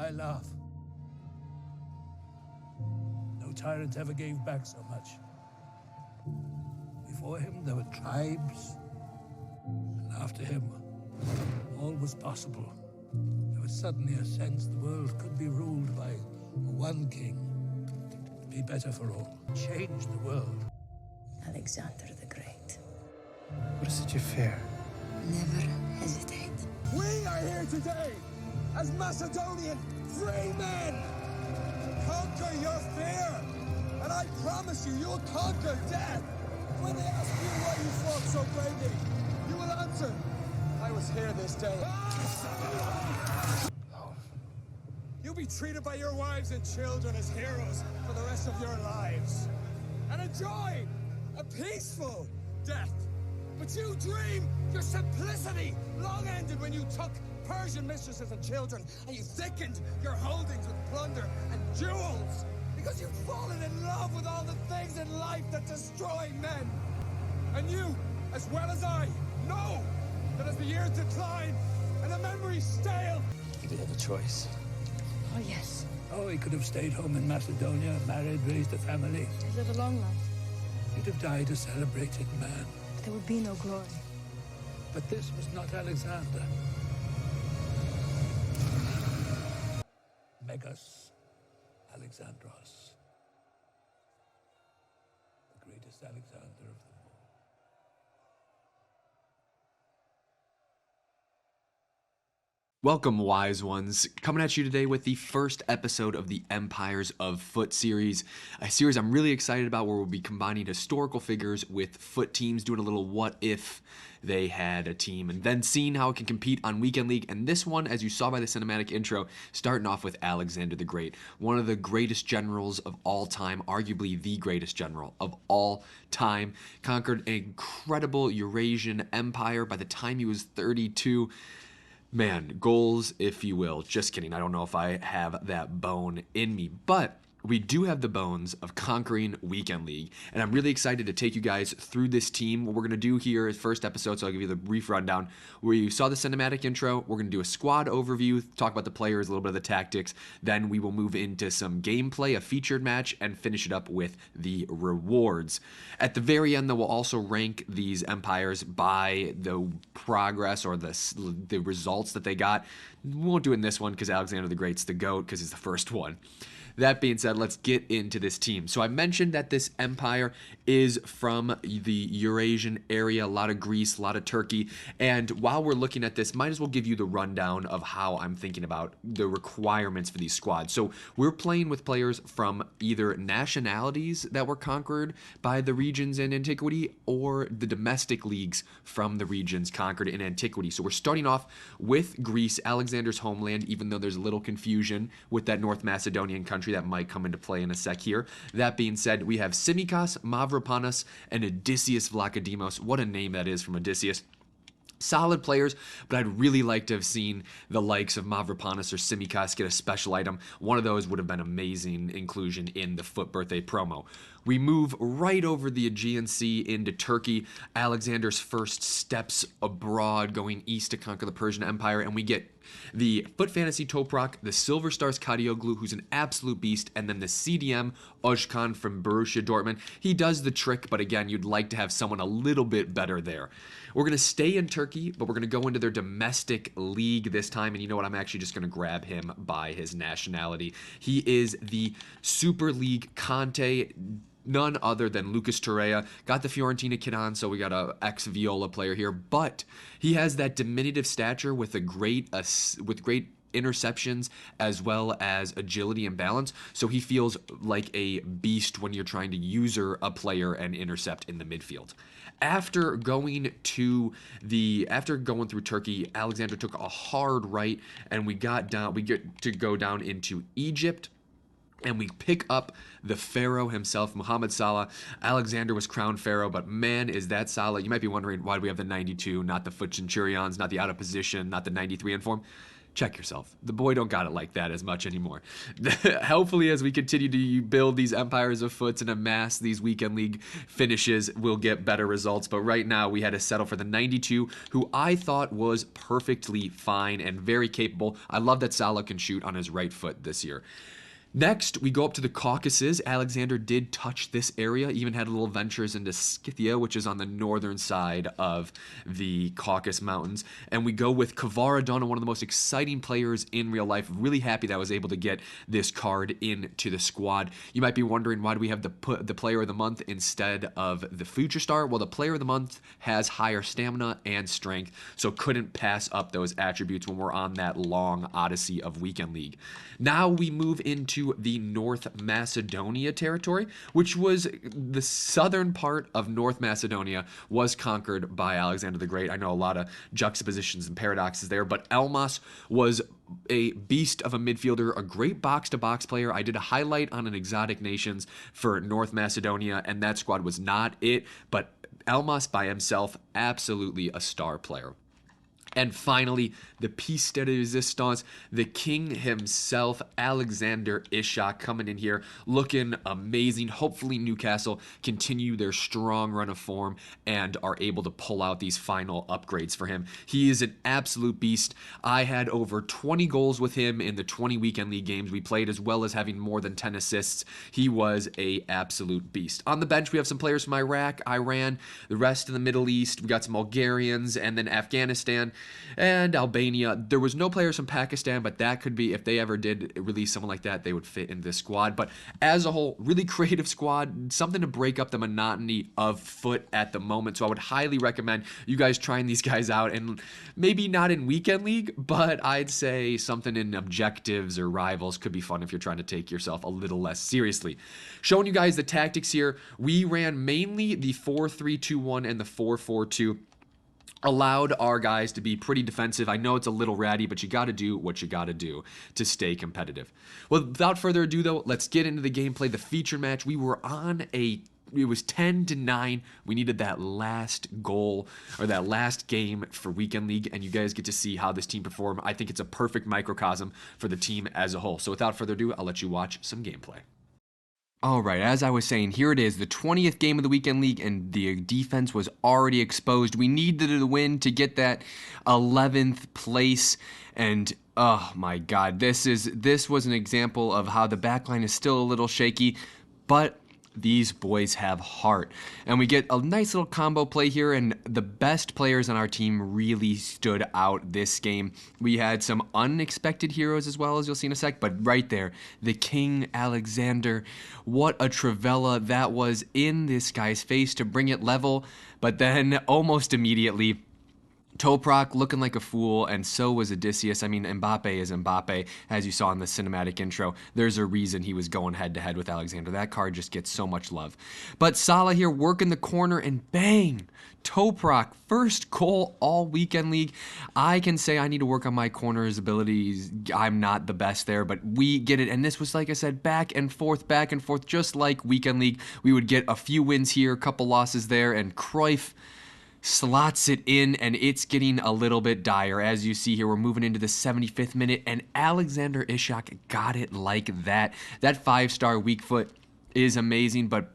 I laugh. No tyrant ever gave back so much. Before him, there were tribes, and after him, all was possible. There was suddenly a sense the world could be ruled by one king. Be better for all. Change the world. Alexander the Great. What is it you fear? Never hesitate. We are here today as Macedonian free men. Conquer your fear, and I promise you, you'll conquer death. When they ask you why you fought so bravely, you will answer, I was here this day. You'll be treated by your wives and children as heroes for the rest of your lives. And enjoy a peaceful death. But you dream your simplicity long ended when you took Persian mistresses and children and you thickened your holdings with plunder and jewels. Because you've fallen in love with all the things in life that destroy men. And you, as well as I, know that as the years decline and the memories stale... You could have a choice. Oh, yes. Oh, he could have stayed home in Macedonia, married, raised a family. To live a long life. He'd have died a celebrated man. But there would be no glory. But this was not Alexander. Megas Alexandros. The greatest Alexander of them all. Welcome, wise ones. Coming at you today with the first episode of the Empires of FUT series, a series I'm really excited about where we'll be combining historical figures with FUT teams, doing a little what if they had a team, and then seeing how it can compete on Weekend League. And this one, as you saw by the cinematic intro, starting off with Alexander the Great, one of the greatest generals of all time, arguably the greatest general of all time, conquered an incredible Eurasian empire by the time he was 32. Man, goals, if you will. Just kidding. I don't know if I have that bone in me, but we do have the bones of conquering Weekend League, and I'm really excited to take you guys through this team. What we're going to do here is first episode, so I'll give you the brief rundown. Where you saw the cinematic intro, we're going to do a squad overview, talk about the players, a little bit of the tactics, then we will move into some gameplay, a featured match, and finish it up with the rewards. At the very end, though, we'll also rank these empires by the progress or the results that they got. We won't do it in this one because Alexander the Great's the GOAT because he's the first one. That being said, let's get into this team. So I mentioned that this empire is from the Eurasian area, a lot of Greece, a lot of Turkey. And while we're looking at this, might as well give you the rundown of how I'm thinking about the requirements for these squads. So we're playing with players from either nationalities that were conquered by the regions in antiquity or the domestic leagues from the regions conquered in antiquity. So we're starting off with Greece, Alexander's homeland, even though there's a little confusion with that North Macedonian country that might come into play in a sec here. That being said, we have Simikos, Mavropanos, and Odysseus Vlachodimos. What a name that is from Odysseus. Solid players, but I'd really like to have seen the likes of Mavropanos or Simikos get a special item. One of those would have been amazing inclusion in the FUT birthday promo. We move right over the Aegean Sea into Turkey, Alexander's first steps abroad, going east to conquer the Persian Empire, and we get the FUT Fantasy Toprak, the Silver Stars Kadioglu, who's an absolute beast, and then the CDM Özkan from Borussia Dortmund. He does the trick, but again, you'd like to have someone a little bit better there. We're going to stay in Turkey, but we're going to go into their domestic league this time, and you know what? I'm actually just going to grab him by his nationality. He is the Super League Conte, none other than Lucas Torreira. Got the Fiorentina kid on, so we got a ex-Viola player here, but he has that diminutive stature with great interceptions as well as agility and balance, so he feels like a beast when you're trying to user a player and intercept in the midfield. After going through Turkey, Alexander took a hard right, and we get to go down into Egypt. And we pick up the pharaoh himself, Muhammad Salah. Alexander was crowned pharaoh, but man, is that Salah. You might be wondering, why do we have the 92, not the FUT Centurions, not the out of position, not the 93 in form? check yourself. The boy don't got it like that as much anymore. Hopefully, as we continue to build these empires of FUTs and amass these weekend league finishes, we'll get better results. But right now, we had to settle for the 92, who I thought was perfectly fine and very capable. I love that Salah can shoot on his right foot this year. Next, we go up to the Caucasus. Alexander did touch this area, even had little ventures into Scythia, which is on the northern side of the Caucasus Mountains. And we go with Kvaradona, one of the most exciting players in real life. Really happy that I was able to get this card into the squad. You might be wondering, why do we have the Player of the Month instead of the Future Star? Well, the Player of the Month has higher stamina and strength, so couldn't pass up those attributes when we're on that long odyssey of Weekend League. Now we move into the North Macedonia territory, which was the southern part of North Macedonia was conquered by Alexander the Great. I know a lot of juxtapositions and paradoxes there, but Elmas was a beast of a midfielder, a great box-to-box player. I did a highlight on an exotic nations for North Macedonia, and that squad was not it, but Elmas by himself, absolutely a star player. And finally, the piece de resistance, the king himself, Alexander Isak, coming in here looking amazing. Hopefully Newcastle continue their strong run of form and are able to pull out these final upgrades for him. He is an absolute beast. I had over 20 goals with him in the 20 weekend league games we played, as well as having more than 10 assists. He was a absolute beast. On the bench, we have some players from Iraq, Iran, the rest of the Middle East. We got some Bulgarians, and then Afghanistan and Albania. There was no players from Pakistan, but that could be, if they ever did release someone like that, they would fit in this squad. But as a whole, really creative squad, something to break up the monotony of FUT at the moment. So I would highly recommend you guys trying these guys out, and maybe not in weekend league, but I'd say something in objectives or rivals could be fun if you're trying to take yourself a little less seriously. Showing you guys the tactics here, we ran mainly the 4-3-2-1 and the 4-4-2. Allowed our guys to be pretty defensive. I know it's a little ratty, but you got to do what you got to do to stay competitive. Well, without further ado, though, let's get into the gameplay. The feature match, we were on it was 10-9. We needed that last goal or that last game for weekend league, and you guys get to see how this team performed. I think it's a perfect microcosm for the team as a whole. So without further ado, I'll let you watch some gameplay. All right, as I was saying, here it is, the 20th game of the weekend league, and the defense was already exposed. We needed the win to get that 11th place, and oh my God, this was an example of how the backline is still a little shaky, but these boys have heart. And we get a nice little combo play here, and the best players on our team really stood out this game. We had some unexpected heroes as well, as you'll see in a sec, but right there, the King Alexander, what a trivela that was in this guy's face to bring it level, but then almost immediately, Toprak looking like a fool, and so was Odysseus. I mean, Mbappe is Mbappe, as you saw in the cinematic intro. There's a reason he was going head-to-head with Alexander. That card just gets so much love. But Salah here working the corner, and bang! Toprak, first goal all weekend league. I can say I need to work on my corners abilities. I'm not the best there, but we get it. And this was, like I said, back and forth, just like weekend league. We would get a few wins here, a couple losses there, and Cruyffs slots it in, and it's getting a little bit dire. As you see here, we're moving into the 75th minute, and Alexander Isak got it like that. That 5-star weak foot is amazing, but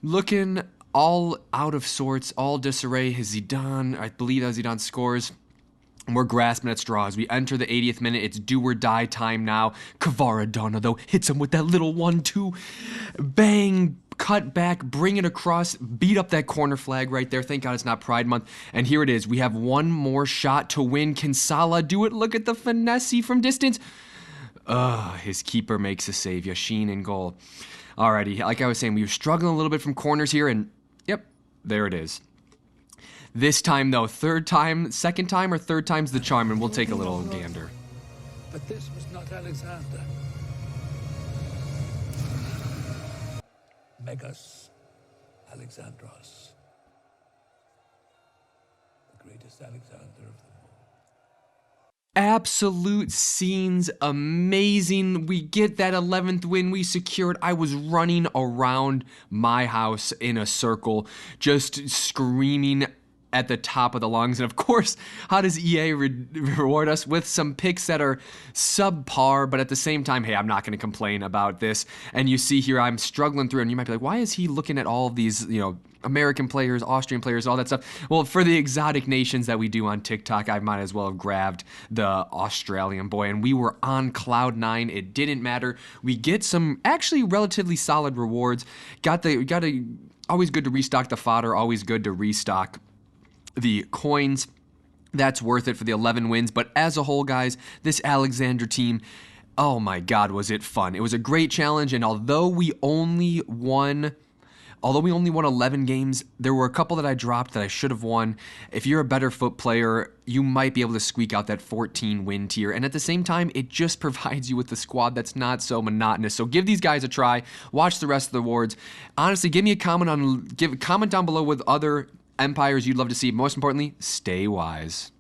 looking all out of sorts, all disarray. Zidane, I believe that Zidane scores. We're grasping at straws. We enter the 80th minute. It's do or die time now. Kvaradona, though, hits him with that little 1-2. Bang! Cut back, bring it across, beat up that corner flag right there. Thank God it's not Pride Month. And here it is. We have one more shot to win. Can Salah do it? Look at the finesse from distance. His keeper makes a save. Yashin in goal. Alrighty, like I was saying, we were struggling a little bit from corners here, and yep, there it is. This time, though, second time or third time's the charm, and we'll take a little gander. But this was not Alexander. Megas Alexandros, the greatest Alexander of them all. Absolute scenes, amazing. We get that 11th win we secured. I was running around my house in a circle, just screaming at the top of the lungs. And of course, how does EA reward us? With some picks that are subpar, but at the same time, hey, I'm not going to complain about this. And you see here, I'm struggling through, and you might be like, why is he looking at all of these, American players, Austrian players, all that stuff? Well, for the exotic nations that we do on TikTok, I might as well have grabbed the Australian boy, and we were on cloud 9. It didn't matter. We get some actually relatively solid rewards. Always good to restock the fodder, always good to restock the coins. That's worth it for the 11 wins. But as a whole, guys, this Alexander team, oh my God, was it fun. It was a great challenge, and although we only won 11 games, there were a couple that I dropped that I should have won. If you're a better FUT player, you might be able to squeak out that 14 win tier. And at the same time, it just provides you with a squad that's not so monotonous. So give these guys a try. Watch the rest of the awards. Honestly, give me a comment down below with other empires you'd love to see. Most importantly, stay wise.